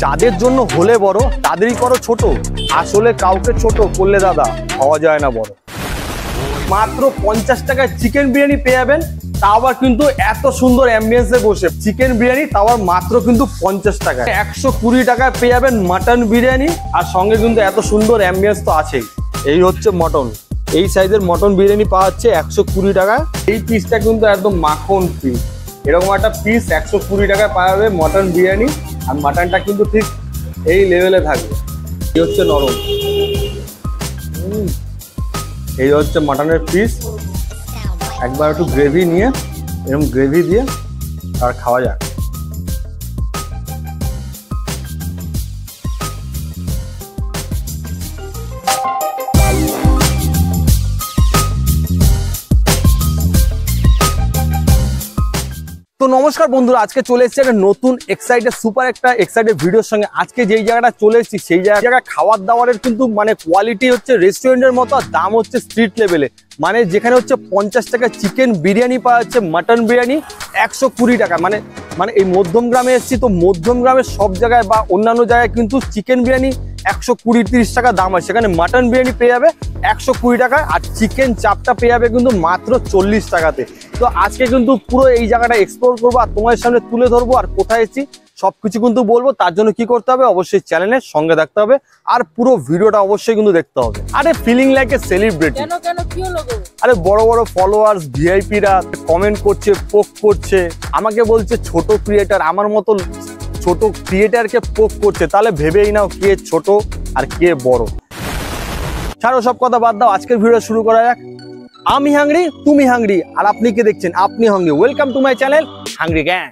যাদের জন্য হলে বড় তাদেরই করো ছোট, আসলে কাউকে ছোট করলে দাদা হওয়া যায় না বড়। মাত্র 50 টাকায় চিকেন বিরিয়ানি পেয়ে যাবেন, তাও আবার কিন্তু এত সুন্দর অ্যাম্বিয়েন্সে বসে। চিকেন বিরিয়ানি তাও আবার মাত্র কিন্তু 50 টাকায়। 120 টাকায় পেয়ে যাবেন মাটন বিরিয়ানি, আর সঙ্গে কিন্তু এত সুন্দর অ্যাম্বিয়েন্স তো আছেই। এই হচ্ছে মটন, এই সাইজের মটন বিরিয়ানি পাওয়া যাচ্ছে 120 টাকায়। এই পিসটা কিন্তু একদম মাখন পিস, এরকম একটা পিস 120 টাকায় পাওয়া যাবে মটন বিরিয়ানি। আর মাটনটা কিন্তু ঠিক এই লেভেলে থাকবে। এই হচ্ছে নরম, এই হচ্ছে মাটনের পিস। একবার একটু গ্রেভি নিয়ে, এরকম গ্রেভি দিয়ে আর খাওয়া যায়। তো নমস্কার বন্ধুরা, আজকে চলে এসেছি একটা নতুন সুপার এক্সাইটেড ভিডিওর সঙ্গে। আজকে যেই জায়গাটা চলে এসেছি সেই জায়গায় খাবার দাবারের কিন্তু মানে কোয়ালিটি হচ্ছে রেস্টুরেন্টের মতো, আর দাম হচ্ছে স্ট্রিট লেভেলে। মানে যেখানে হচ্ছে 50 টাকা চিকেন বিরিয়ানি পাওয়া যাচ্ছে, মাটন বিরিয়ানি 120 টাকা। মানে এই মধ্যমগ্রামে এসেছি, তো মধ্যমগ্রামের সব জায়গায় বা অন্যান্য জায়গায় কিন্তু চিকেন বিরিয়ানি 120-30 টাকা দাম হয়, সেখানে মাটন বিরিয়ানি পেয়ে যাবে 120 টাকায়। আর চিকেন চাপটা পেয়ে যাবে কিন্তু মাত্র 40 টাকাতে। তো আজকে কিন্তু পুরো এই জায়গাটা এক্সপ্লোর করবো আর তোমার সামনে তুলে ধরবো, আর কোথায় এসেছি সবকিছু কিন্তু বলবো। তার জন্য কি করতে হবে, অবশ্যই চ্যানেলের সঙ্গে থাকতে হবে আর পুরো ভিডিওটা অবশ্যই কিন্তু দেখতে হবে। আরে ফিলিং লাইক এ সেলিব্রিটি। আরে বড় বড় ফলোয়ার্স ভিআইপিরা কমেন্ট করছে, পোক করছে, আমাকে বলছে ছোট ক্রিয়েটার। আমার মতো ছোট ক্রিয়েটারকে পোক করছে, তাহলে ভেবেই নাও কে ছোট আর কে বড়। ছাড়ো সব কথা বাদ দাও, আজকের ভিডিও শুরু করা যাক। আমি হাংরি, তুমি হাংরি, আর আপনি কে দেখছেন আপনি hungry. Welcome to my channel hungry gang.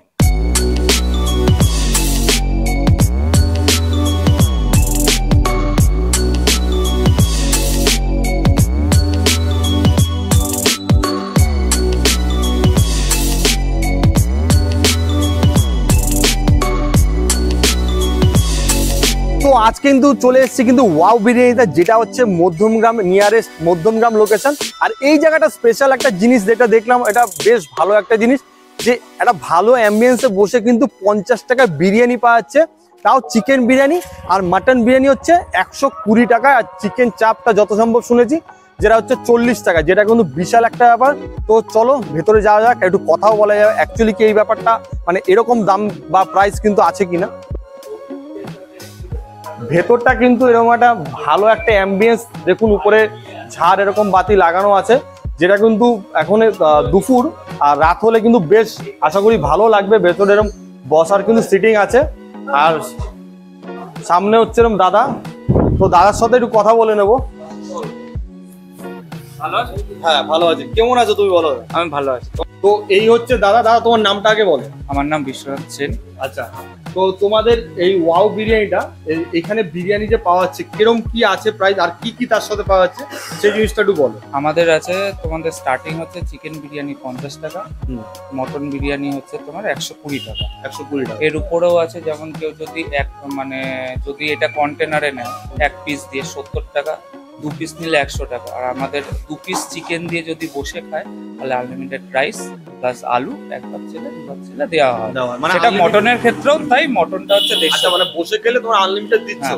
তো আজ কিন্তু চলে এসেছি কিন্তু ওয়াও বিরিয়ানিতে, যেটা হচ্ছে মধ্যমগ্রাম, নিয়ারেস্ট মধ্যমগ্রাম লোকেশন। আর এই জায়গাটা স্পেশাল একটা জিনিস যেটা দেখলাম, এটা বেশ ভালো একটা জিনিস, যে একটা ভালো অ্যাম্বিয়েন্সে বসে কিন্তু 50 টাকা বিরিয়ানি পাওয়া যাচ্ছে, তাও চিকেন বিরিয়ানি। আর মাটন বিরিয়ানি হচ্ছে 120 টাকা। আর চিকেন চাপটা যত সম্ভব শুনেছি যেটা হচ্ছে 40 টাকা, যেটা কিন্তু বিশাল একটা ব্যাপার। তো চলো ভেতরে যাওয়া যাক, একটু কথাও বলা যাবে অ্যাকচুয়ালি কি এই ব্যাপারটা মানে এরকম দাম বা প্রাইস কিন্তু আছে কিনা। ভেতরটা কিন্তু এরকম একটা ভালো একটা অ্যাম্বিয়েন্স, দেখুন উপরে ঝাড় এরকম বাতি লাগানো আছে, যেটা কিন্তু এখন দুপুর আর রাত হলে কিন্তু বেশ আশা করি ভালো লাগবে। ভেতরে এরকম বসার কিন্তু সিটিং আছে, আর সামনে হচ্ছে এরকম দাদা। তো দাদার সাথে একটু কথা বলে নেবো। হ্যাঁ ভালো আছি, কেমন আছো তুমি বলো? আমি ভালো আছি। তো এই হচ্ছে দাদা, তোমার নামটা আগে বলো। আমার নাম বিশ্বনাথ সেন। আচ্ছা, তো তোমাদের এই ওয়াও বিরিয়ানিটা, এখানে বিরিয়ানি যে পাওয়া যাচ্ছে কিরকম কি আছে প্রাইস, আর কি কি তার সাথে পাওয়া যাচ্ছে সেই জিনিসটা একটু বলো। আমাদের আছে তোমাদের স্টার্টিং হচ্ছে চিকেন বিরিয়ানি 50 টাকা, মটন বিরিয়ানি হচ্ছে তোমার 120 টাকা। 120 টাকা। এর উপরেও আছে, যেমন কেউ যদি যদি এটা কন্টেনারে নেয় এক পিস দিয়ে 70 টাকা, 2 পিস নিলে 100 টাকা। আর আমাদের 2 পিস চিকেন দিয়ে যদি বসে খায় তাহলে আনলিমিটেড রাইস প্লাস আলু একবার ছেলে দুবার ছেলে দেওয়া হয়। মানে এটা মটনের ক্ষেত্রেও তাই, মটনটা হচ্ছে 150। মানে বসে গেলে তোমার আনলিমিটেড দিচ্ছ,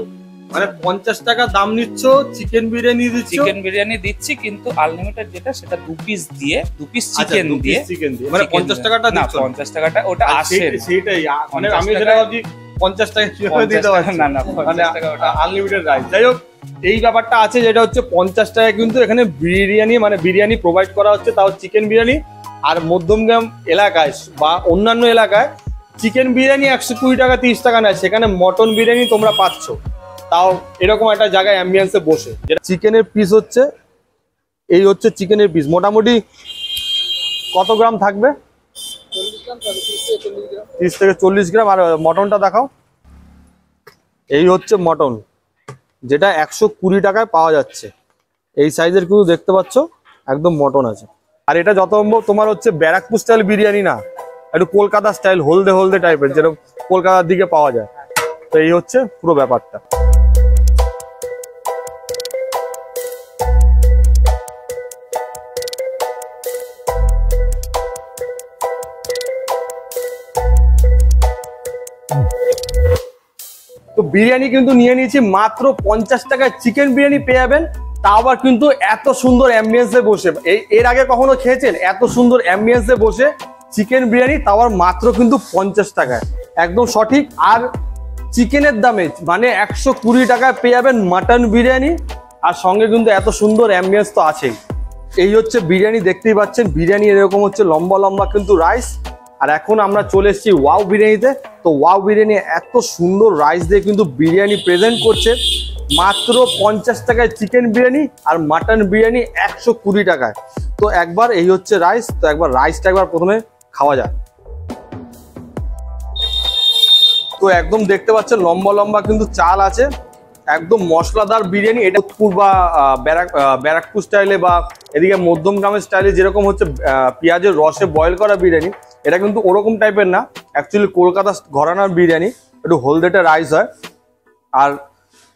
মানে 50 টাকা দাম নিচ্ছ, চিকেন বিরিয়ানি দিচ্ছ। চিকেন বিরিয়ানি দিচ্ছি কিন্তু আনলিমিটেড যেটা সেটা 2 পিস দিয়ে 2 পিস চিকেন দিয়ে মানে 50 টাকাটা দিচ্ছ। 50 টাকাটা ওটা আসে সেটাই, মানে আমি যেটা ভাবছি 50 টাকা কিভাবে দিতে পারছি না 50 টাকা ওটা আনলিমিটেড রাইস। যাই হোক, এই ব্যাপারটা আছে যেটা হচ্ছে 50 টাকা কিন্তু এখানে বিরিয়ানি মানে বিরিয়ানি প্রোভাইড করা হচ্ছে, তাও চিকেন বিরিয়ানি। আর মধ্যমগ্রাম এলাকায় বা অন্যান্য এলাকায় চিকেন বিরিয়ানি 120 টাকা 30 টাকা নেয়, সেখানে মটন বিরিয়ানি তোমরা পাচ্ছ, তাও এরকম একটা জায়গায় অ্যাম্বিয়েন্সে বসে। যেটা চিকেনের পিস হচ্ছে, এই হচ্ছে চিকেনের পিস। মোটামুটি কত গ্রাম থাকবে? 30 থেকে 40 গ্রাম। আর মটনটা দেখাও। এই হচ্ছে মটন, যেটা 120 টাকায় পাওয়া যাচ্ছে। এই সাইজের কিন্তু দেখতে পাচ্ছ একদম মটন আছে। আর এটা যত সম্ভব তোমার হচ্ছে ব্যারাকপুর স্টাইল বিরিয়ানি না, একটু কলকাতা স্টাইল হলদে হলদে টাইপের, যেরকম কলকাতার দিকে পাওয়া যায়। তো এই হচ্ছে পুরো ব্যাপারটা। তো বিরিয়ানি কিন্তু নিয়ে নিয়েছি মাত্র 50 টাকায় চিকেন বিরিয়ানি পেয়ে যাবেন, তা আবার কিন্তু এত সুন্দর অ্যাম্বিয়েন্সে বসে। এর আগে কখনো খেয়েছেন এত সুন্দর অ্যাম্বিয়েন্সে বসে চিকেন বিরিয়ানি, তা আবার মাত্র কিন্তু 50 টাকায়, একদম সঠিক। আর চিকেনের দামে মানে 120 টাকায় পেয়ে যাবেন মাটন বিরিয়ানি, আর সঙ্গে কিন্তু এত সুন্দর অ্যাম্বিয়েন্স তো আছেই। এই হচ্ছে বিরিয়ানি, দেখতেই পাচ্ছেন বিরিয়ানি এরকম হচ্ছে লম্বা লম্বা কিন্তু রাইস। আর এখন আমরা চলে এসেছি ওয়াও বিরিয়ানিতে। তো ওয়াও বিরিয়ানি এত সুন্দর রাইস দিয়ে কিন্তু বিরিয়ানি প্রেজেন্ট করছে মাত্র 50 টাকায় চিকেন বিরিয়ানি, আর মাটন বিরিয়ানি 120 টাকায়। তো একবার এই হচ্ছে রাইস, তো একবার রাইসটা একবার প্রথমে খাওয়া যায়। তো একদম দেখতে পাচ্ছেন লম্বা লম্বা কিন্তু চাল আছে, একদম মশলাদার বিরিয়ানি। এটা উত্তর বা ব্যারাকপুর স্টাইলে বা এদিকে মধ্যমগ্রামের স্টাইলে যেরকম হচ্ছে পেঁয়াজের রসে বয়েল করা বিরিয়ানি, এটা কিন্তু ওরকম টাইপের না, অ্যাকচুয়ালি কলকাতা ঘরানার বিরিয়ানি, একটু হলদেটে রাইস হয়। আর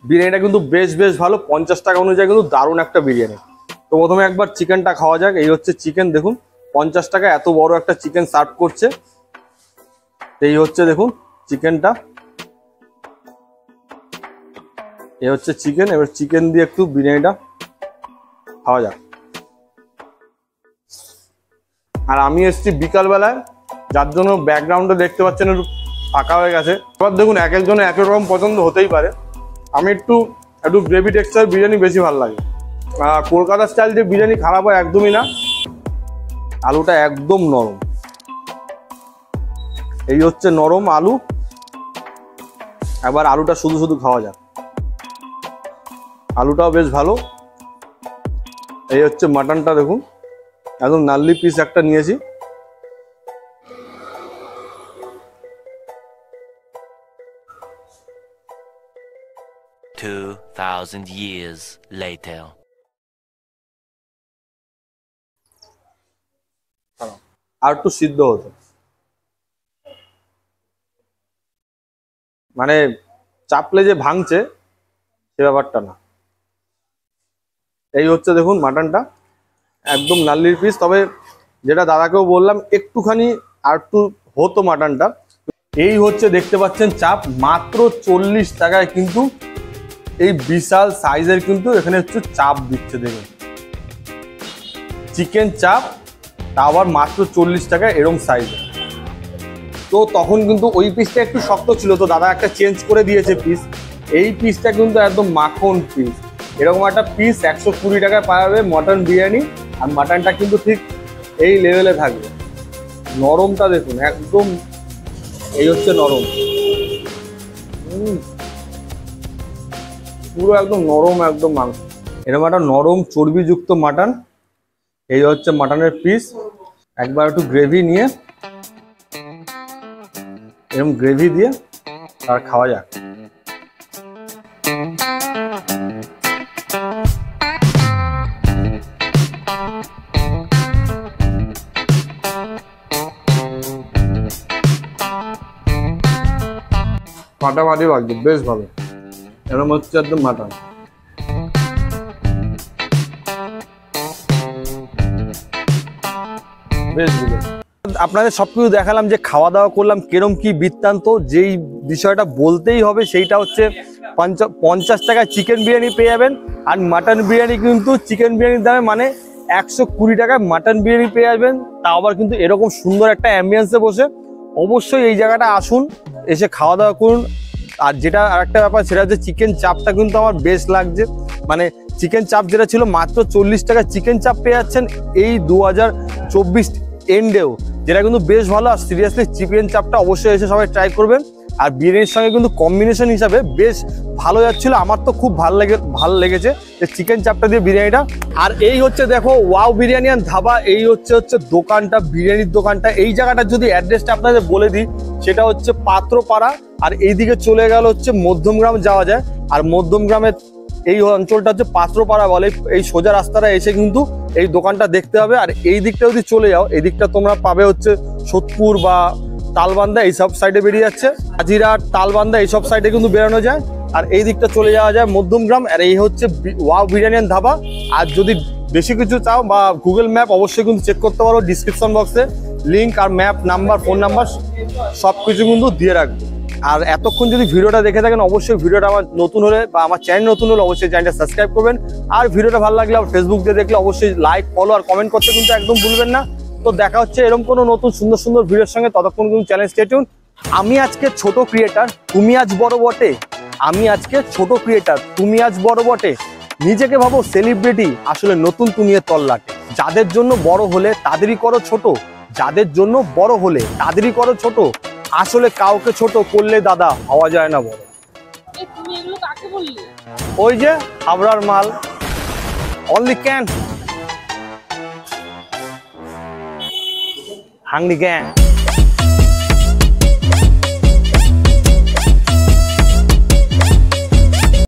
বিরিয়ানিটা কিন্তু বেশ ভালো, 50 টাকা অনুযায়ী কিন্তু দারুণ একটা বিরিয়ানি। তো প্রথমে একবার চিকেনটা খাওয়া যাক। এই হচ্ছে চিকেন, দেখুন 50 টাকা এত বড় একটা চিকেন সার্ভ করছে। এই হচ্ছে দেখুন চিকেনটা, এই হচ্ছে চিকেন। এবার চিকেন দিয়ে একটু বিরিয়ানিটা খাওয়া যাক। আর আমি এসেছি বিকালবেলায়, যার জন্য ব্যাকগ্রাউন্ডে দেখতে পাচ্ছেন একটু ফাঁকা হয়ে গেছে। এবার দেখুন এক একজনের এক এক রকম পছন্দ হতেই পারে। আমি একটু গ্রেভি টেক্সচার বিরিয়ানি বেশি ভালো লাগে। কলকাতা স্টাইল যে বিরিয়ানি খারাপ হয় একদমই না, আলুটা একদম নরম। এই হচ্ছে নরম আলু, একবার আলুটা শুধু খাওয়া যাক। আলুটাও বেশ ভালো। এই হচ্ছে মাটনটা, দেখুন একদম নাল্লি পিস একটা নিয়েছি। $2,000 years later. আর একটু সিদ্ধ হতো, মানে চাপলে যে ভাঙছে সে ব্যাপারটা না। এই হচ্ছে দেখুন মাটনটা একদম নাল্লির পিস। তবে যেটা দাদাকেও বললাম একটুখানি আর একটু হতো মাটনটা। এই হচ্ছে দেখতে পাচ্ছেন চাপ, মাত্র 40 টাকায় কিন্তু এই বিশাল সাইজের কিন্তু এখানে হচ্ছে চাপ দিচ্ছে। দেখুন চিকেন চাপ, তা আবার মাত্র 40 টাকায় এরকম সাইজের। তো তখন কিন্তু ওই পিসটা একটু শক্ত ছিল, তো দাদা একটা চেঞ্জ করে দিয়েছে পিস। এই পিসটা কিন্তু একদম মাখন পিস। এরকম একটা পিস 120 টাকায় পাওয়া যাবে মটন বিরিয়ানি। আর মাটনটা কিন্তু ঠিক এই লেভেলে থাকবে। নরমটা দেখুন একদম, এই হচ্ছে নরম, পুরো একদম নরম একদম মাংস। এরকম একটা নরম চর্বিযুক্ত মাটন। এই হচ্ছে মাটনের পিস। একবার একটু গ্রেভি নিয়ে, এরকম গ্রেভি দিয়ে আর খাওয়া যাক। ফাটাফাটি লাগবে, বেশ ভালো। এরকম হচ্ছে একদম মাটন। বেশ ভালো। আপনাদের সবকিছু দেখালাম, যে খাওয়া দাওয়া করলাম কিরম কি বৃত্তান্ত। যেই বিষয়টা বলতেই হবে সেইটা হচ্ছে 50 টাকায় চিকেন বিরিয়ানি পেয়ে যাবেন। আর মাটন বিরিয়ানি কিন্তু চিকেন বিরিয়ানির দামে মানে 120 টাকায় মাটন বিরিয়ানি পেয়ে যাবেন, তা আবার কিন্তু এরকম সুন্দর একটা অ্যাম্বিয়েন্সে বসে। অবশ্যই এই জায়গাটা আসুন, এসে খাওয়া দাওয়া করুন। আর যেটা আরেকটা ব্যাপার, সেটা হচ্ছে চিকেন চাপটা কিন্তু আমার বেশ লাগছে। মানে চিকেন চাপ যেটা ছিল মাত্র 40 টাকা চিকেন চাপ পেয়ে যাচ্ছেন এই 2024 এন্ডেও, যেটা কিন্তু বেশ ভালো। আর সিরিয়াসলি চিকেন চাপটা অবশ্যই এসে সবাই ট্রাই করবেন। আর বিরিয়ানির সঙ্গে কিন্তু কম্বিনেশন হিসাবে বেশ ভালো যাচ্ছিল। আমার তো খুব ভালো লেগেছে যে চিকেন চাপটা দিয়ে বিরিয়ানিটা। আর এই হচ্ছে দেখো ওয়াও বিরিয়ানি আর ধাবা। এই হচ্ছে দোকানটা, বিরিয়ানির দোকানটা। এই জায়গাটা যদি অ্যাড্রেসটা আপনাদের বলে দিই, সেটা হচ্ছে পাত্রপাড়া। আর এইদিকে চলে গেল হচ্ছে মধ্যমগ্রাম যাওয়া যায়। আর মধ্যমগ্রামের এই অঞ্চলটা হচ্ছে পাত্রপাড়া বলে। এই সোজা রাস্তাটা এসে কিন্তু এই দোকানটা দেখতে হবে। আর এই দিকটা যদি চলে যাও, এই দিকটা তোমরা পাবে হচ্ছে সোদপুর বা তালবান্ধা, এইসব সাইডে বেরিয়ে যাচ্ছে। হাজিরাট, তালবান্ধা এইসব সাইডে কিন্তু বেরানো যায়। আর এই দিকটা চলে যাওয়া যায় মধ্যমগ্রাম। আর এই হচ্ছে ওয়াও বিরিয়ানি এন্ড ধাবা। আর যদি বেশি কিছু চাও বা গুগল ম্যাপ অবশ্যই কিন্তু চেক করতে পারো, ডিসক্রিপশন বক্সে লিঙ্ক আর ম্যাপ নাম্বার, ফোন নাম্বার সব কিছু কিন্তু দিয়ে রাখবে। আর এতক্ষণ যদি ভিডিওটা দেখে থাকেন অবশ্যই ভিডিওটা আমার নতুন হলে বা আমার চ্যানেল নতুন হলে অবশ্যই চ্যানেলটা সাবস্ক্রাইব করবেন। আর ভিডিওটা ভালো লাগলে আর ফেসবুক দিয়ে দেখলে অবশ্যই লাইক ফলো আর কমেন্ট করতে কিন্তু একদম ভুলবেন না। তো দেখা হচ্ছে এরকম কোনো নতুন সুন্দর সুন্দর ভিডিওর সঙ্গে, ততক্ষণ কিন্তু চ্যানেল স্টে টিউন। আমি আজকে ছোট ক্রিয়েটার, তুমি আজ বড় বটে। আমি আজকে ছোট ক্রিয়েটার, তুমি আজ বড় বটে। নিজেকে ভাবো সেলিব্রিটি, আসলে নতুন তুমি এর তল্লাটে। যাদের জন্য বড় হলে তাদেরই করো ছোট, যাদের জন্য বড় হলে তাদেরই করো ছোট। আসলে কাউকে ছোট করলে দাদা হওয়া যায় না বড়। তুমি এগুলো কাকে বললে? ওই যে হাবড়ার মাল, অনলি ক্যান হাংলি গ্যাং।